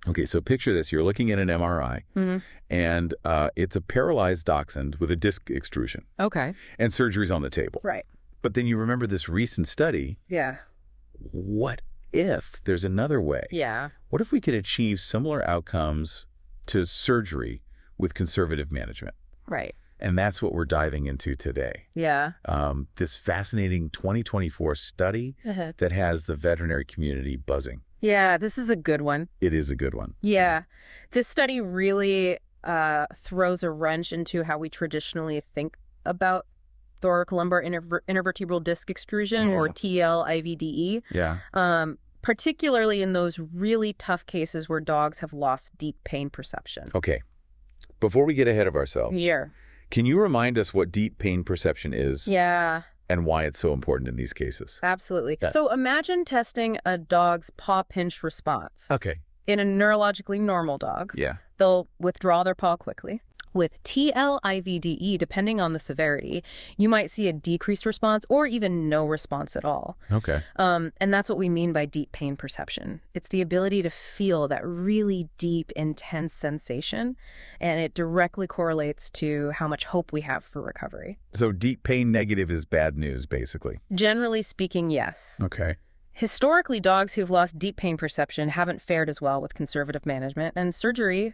Okay, so picture this. You're looking at an MRI, and it's a paralyzed dachshund with a disc extrusion. Okay. And surgery's on the table. Right. But then you remember this recent study. Yeah. What if there's another way? Yeah. What if we could achieve similar outcomes to surgery with conservative management? Right. And that's what we're diving into today. Yeah. This fascinating 2024 study that has the veterinary community buzzing. Yeah, this is a good one. It is a good one. Yeah. This study really throws a wrench into how we traditionally think about thoracolumbar intervertebral disc extrusion, or TLIVDE. Yeah. Particularly in those really tough cases where dogs have lost deep pain perception. Okay. Before we get ahead of ourselves, can you remind us what deep pain perception is? Yeah. And why it's so important in these cases? Absolutely. Yeah. So imagine testing a dog's paw pinch response. Okay. In a neurologically normal dog, Yeah. they'll withdraw their paw quickly. With TLIVDE, depending on the severity, you might see a decreased response or even no response at all. Okay. And that's what we mean by deep pain perception. It's the ability to feel that really deep, intense sensation, and it directly correlates to how much hope we have for recovery. So deep pain negative is bad news, basically. Generally speaking, yes. Okay. Historically, dogs who've lost deep pain perception haven't fared as well with conservative management, and surgery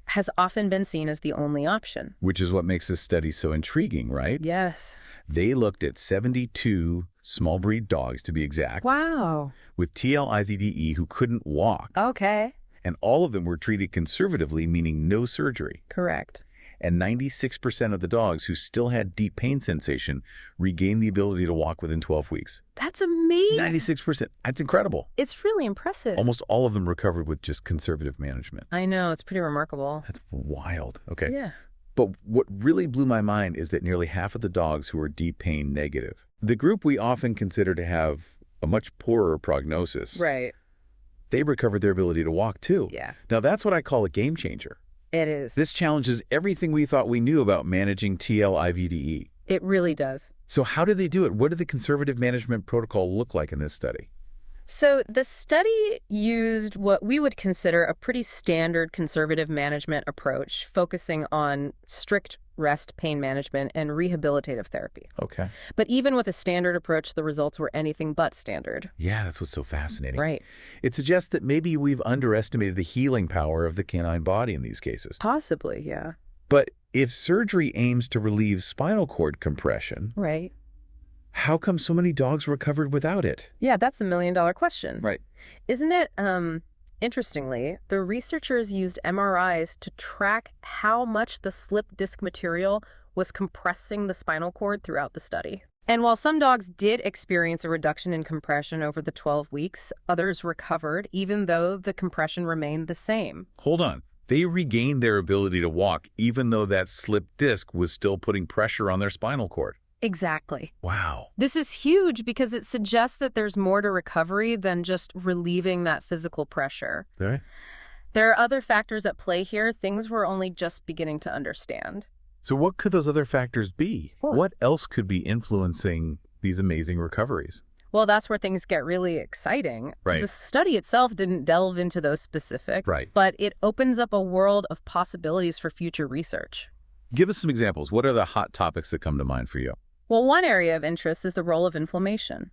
has often been seen as the only option. Which is what makes this study so intriguing, right? Yes. They looked at 72 small breed dogs, to be exact, Wow. with TLIVDE who couldn't walk. Okay. And all of them were treated conservatively, meaning no surgery. Correct. And 96% of the dogs who still had deep pain sensation regained the ability to walk within 12 weeks. That's amazing. 96%. That's incredible. It's really impressive. Almost all of them recovered with just conservative management. I know. It's pretty remarkable. That's wild. Okay. Yeah. But what really blew my mind is that nearly half of the dogs who were deep pain negative, the group we often consider to have a much poorer prognosis, Right. they recovered their ability to walk too. Yeah. Now that's what I call a game changer. It is. This challenges everything we thought we knew about managing TLIVDE. It really does. So how did they do it? What did the conservative management protocol look like in this study? So the study used what we would consider a pretty standard conservative management approach, focusing on strict rest pain management and rehabilitative therapy. Okay. But even with a standard approach, the results were anything but standard. Yeah, that's what's so fascinating. Right. It suggests that maybe we've underestimated the healing power of the canine body in these cases. Possibly, yeah. But if surgery aims to relieve spinal cord compression, Right. how come so many dogs recovered without it? Yeah, that's the million-dollar question. Right. Isn't it? Interestingly, the researchers used MRIs to track how much the slip disc material was compressing the spinal cord throughout the study. And while some dogs did experience a reduction in compression over the 12 weeks, others recovered even though the compression remained the same. Hold on. They regained their ability to walk even though that slip disc was still putting pressure on their spinal cord. Exactly. Wow. This is huge because it suggests that there's more to recovery than just relieving that physical pressure. Okay. There are other factors at play here, things we're only just beginning to understand. So what could those other factors be? Well- What else could be influencing these amazing recoveries? Well, that's where things get really exciting. Right. The study itself didn't delve into those specifics, Right. but it opens up a world of possibilities for future research. Give us some examples. What are the hot topics that come to mind for you? Well, one area of interest is the role of inflammation.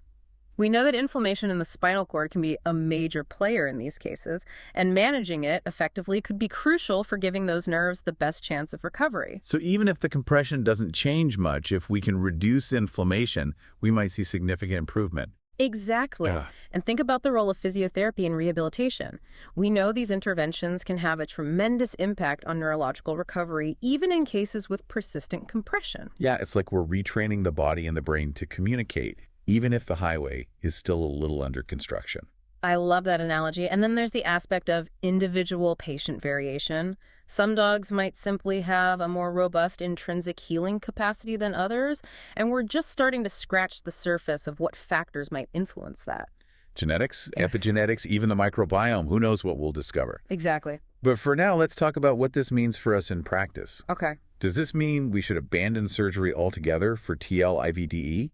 We know that inflammation in the spinal cord can be a major player in these cases, and managing it effectively could be crucial for giving those nerves the best chance of recovery. So even if the compression doesn't change much, if we can reduce inflammation, we might see significant improvement. Exactly. Yeah. And think about the role of physiotherapy and rehabilitation. We know these interventions can have a tremendous impact on neurological recovery, even in cases with persistent compression. Yeah, it's like we're retraining the body and the brain to communicate, even if the highway is still a little under construction. I love that analogy. And then there's the aspect of individual patient variation. Some dogs might simply have a more robust intrinsic healing capacity than others, and we're just starting to scratch the surface of what factors might influence that. Genetics, epigenetics, even the microbiome, who knows what we'll discover. Exactly. But for now, let's talk about what this means for us in practice. Okay. Does this mean we should abandon surgery altogether for TLIVDE?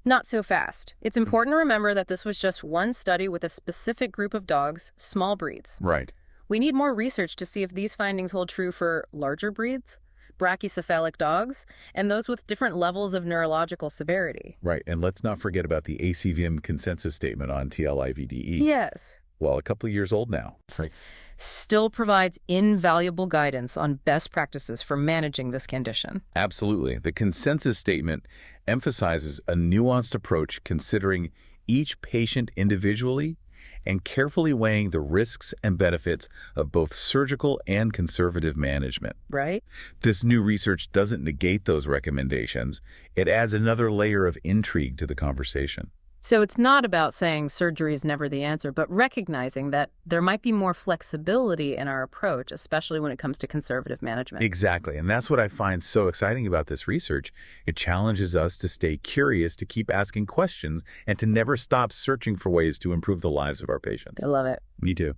Not so fast. It's important to remember that this was just one study with a specific group of dogs, small breeds. Right. We need more research to see if these findings hold true for larger breeds, brachycephalic dogs, and those with different levels of neurological severity. Right, and let's not forget about the ACVM consensus statement on TLIVDE. Yes. Well, a couple of years old now. Right. Still provides invaluable guidance on best practices for managing this condition. Absolutely. The consensus statement emphasizes a nuanced approach considering each patient individually and carefully weighing the risks and benefits of both surgical and conservative management. Right? This new research doesn't negate those recommendations. It adds another layer of intrigue to the conversation. So it's not about saying surgery is never the answer, but recognizing that there might be more flexibility in our approach, especially when it comes to conservative management. Exactly. And that's what I find so exciting about this research. It challenges us to stay curious, to keep asking questions, and to never stop searching for ways to improve the lives of our patients. I love it. Me too.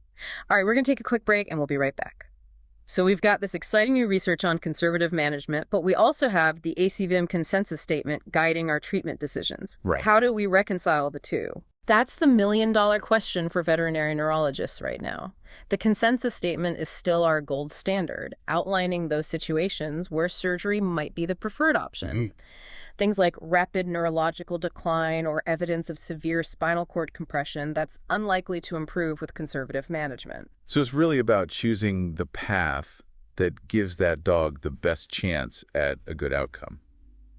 All right, we're going to take a quick break and we'll be right back. So we've got this exciting new research on conservative management, but we also have the ACVM consensus statement guiding our treatment decisions. Right. How do we reconcile the two? That's the million-dollar question for veterinary neurologists right now. The consensus statement is still our gold standard, outlining those situations where surgery might be the preferred option. Things like rapid neurological decline or evidence of severe spinal cord compression that's unlikely to improve with conservative management. So it's really about choosing the path that gives that dog the best chance at a good outcome,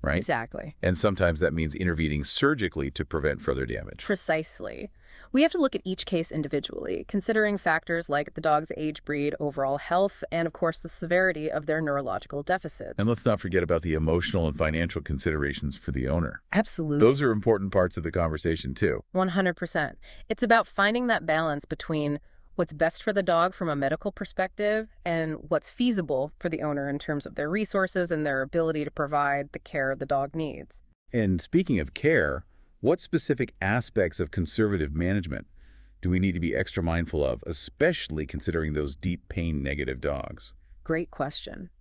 right? Exactly. And sometimes that means intervening surgically to prevent further damage. Precisely. We have to look at each case individually, considering factors like the dog's age, breed, overall health, and of course the severity of their neurological deficits. And let's not forget about the emotional and financial considerations for the owner. Absolutely. Those are important parts of the conversation too. 100%. It's about finding that balance between what's best for the dog from a medical perspective and what's feasible for the owner in terms of their resources and their ability to provide the care the dog needs. And speaking of care, what specific aspects of conservative management do we need to be extra mindful of, especially considering those deep pain negative dogs? Great question.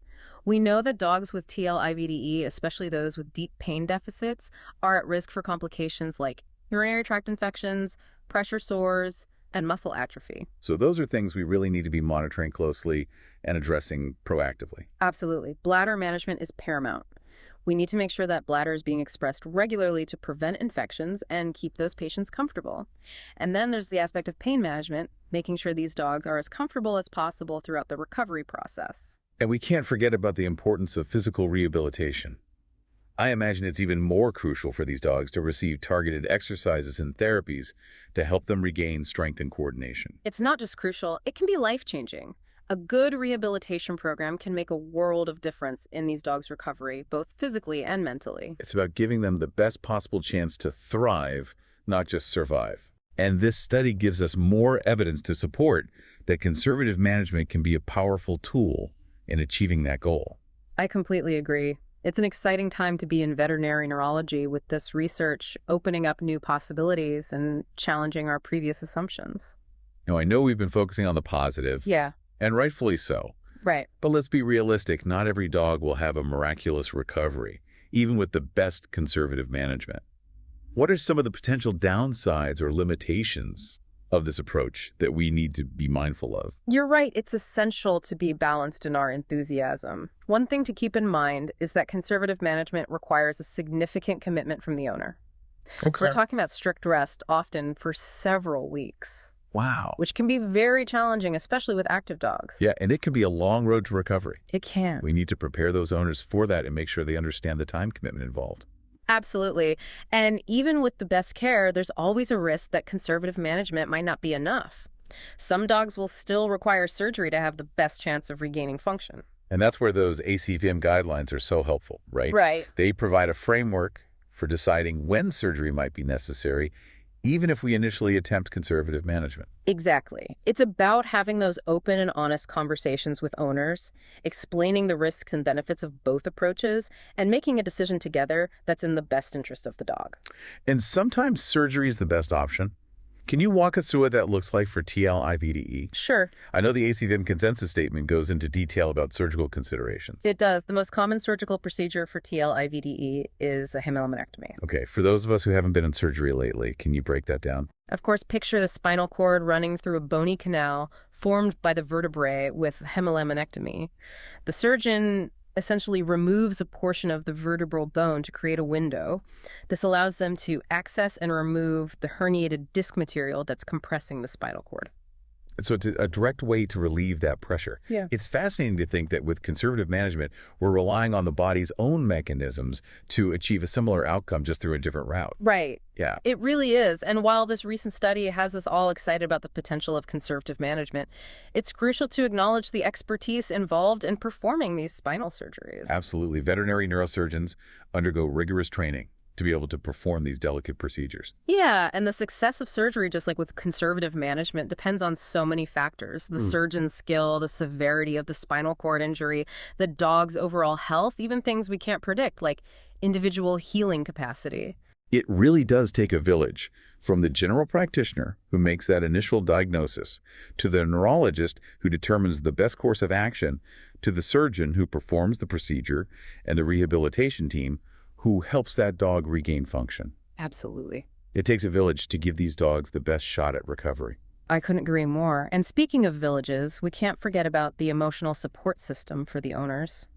We know that dogs with TLIVDE, especially those with deep pain deficits, are at risk for complications like urinary tract infections, pressure sores, and muscle atrophy. So those are things we really need to be monitoring closely and addressing proactively. Absolutely. Bladder management is paramount. We need to make sure that bladder is being expressed regularly to prevent infections and keep those patients comfortable. And then there's the aspect of pain management, making sure these dogs are as comfortable as possible throughout the recovery process. And we can't forget about the importance of physical rehabilitation. I imagine it's even more crucial for these dogs to receive targeted exercises and therapies to help them regain strength and coordination. It's not just crucial, it can be life-changing. A good rehabilitation program can make a world of difference in these dogs' recovery, both physically and mentally. It's about giving them the best possible chance to thrive, not just survive. And this study gives us more evidence to support that conservative management can be a powerful tool in achieving that goal. I completely agree. It's an exciting time to be in veterinary neurology with this research opening up new possibilities and challenging our previous assumptions. Now, I know we've been focusing on the positive. Yeah. And rightfully so. Right. But let's be realistic, not every dog will have a miraculous recovery, even with the best conservative management. What are some of the potential downsides or limitations of this approach that we need to be mindful of? You're right. It's essential to be balanced in our enthusiasm. One thing to keep in mind is that conservative management requires a significant commitment from the owner. Okay. We're talking about strict rest, often for several weeks. Wow. Which can be very challenging, especially with active dogs. Yeah, and it can be a long road to recovery. It can. We need to prepare those owners for that and make sure they understand the time commitment involved. Absolutely. And even with the best care, there's always a risk that conservative management might not be enough. Some dogs will still require surgery to have the best chance of regaining function. And that's where those ACVM guidelines are so helpful, right? Right. They provide a framework for deciding when surgery might be necessary, even if we initially attempt conservative management. Exactly. It's about having those open and honest conversations with owners, explaining the risks and benefits of both approaches, and making a decision together that's in the best interest of the dog. And sometimes surgery is the best option. Can you walk us through what that looks like for TLIVDE? Sure. I know the ACVM consensus statement goes into detail about surgical considerations. It does. The most common surgical procedure for TLIVDE is a hemiluminectomy. Okay, for those of us who haven't been in surgery lately, can you break that down? Of course, picture the spinal cord running through a bony canal formed by the vertebrae with hemilaminectomy. The surgeon essentially removes a portion of the vertebral bone to create a window. This allows them to access and remove the herniated disc material that's compressing the spinal cord. So it's a direct way to relieve that pressure. Yeah. It's fascinating to think that with conservative management, we're relying on the body's own mechanisms to achieve a similar outcome just through a different route. Right. Yeah. It really is. And while this recent study has us all excited about the potential of conservative management, it's crucial to acknowledge the expertise involved in performing these spinal surgeries. Absolutely. Veterinary neurosurgeons undergo rigorous training to be able to perform these delicate procedures. Yeah, and the success of surgery, just like with conservative management, depends on so many factors. The surgeon's skill, the severity of the spinal cord injury, the dog's overall health, even things we can't predict, like individual healing capacity. It really does take a village, from the general practitioner who makes that initial diagnosis, to the neurologist who determines the best course of action, to the surgeon who performs the procedure, and the rehabilitation team who helps that dog regain function. Absolutely. It takes a village to give these dogs the best shot at recovery. I couldn't agree more. And speaking of villages, we can't forget about the emotional support system for the owners.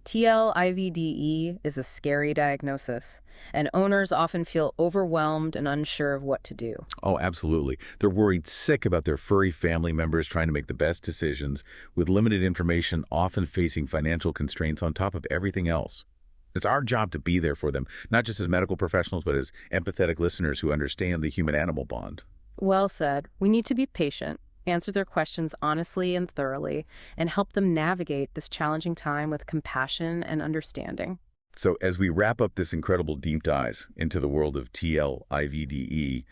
TLIVDE is a scary diagnosis, and owners often feel overwhelmed and unsure of what to do. Oh, absolutely. They're worried sick about their furry family members trying to make the best decisions, with limited information, often facing financial constraints on top of everything else. It's our job to be there for them, not just as medical professionals, but as empathetic listeners who understand the human-animal bond. Well said. We need to be patient, answer their questions honestly and thoroughly, and help them navigate this challenging time with compassion and understanding. So as we wrap up this incredible deep dive into the world of TLIVDE,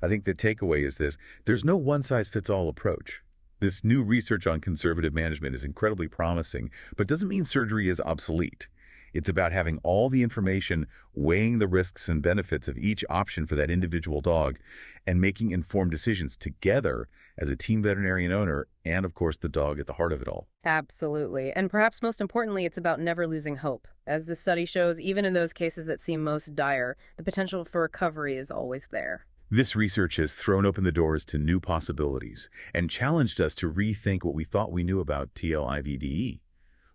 I think the takeaway is this: there's no one-size-fits-all approach. This new research on conservative management is incredibly promising, but doesn't mean surgery is obsolete. It's about having all the information, weighing the risks and benefits of each option for that individual dog, and making informed decisions together as a team veterinarian owner and, of course, the dog at the heart of it all. Absolutely. And perhaps most importantly, it's about never losing hope. As the study shows, even in those cases that seem most dire, the potential for recovery is always there. This research has thrown open the doors to new possibilities and challenged us to rethink what we thought we knew about TLIVDE.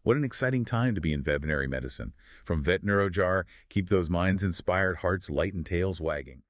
What an exciting time to be in veterinary medicine. From Vet NeuroJar, keep those minds inspired, hearts light, and tails wagging.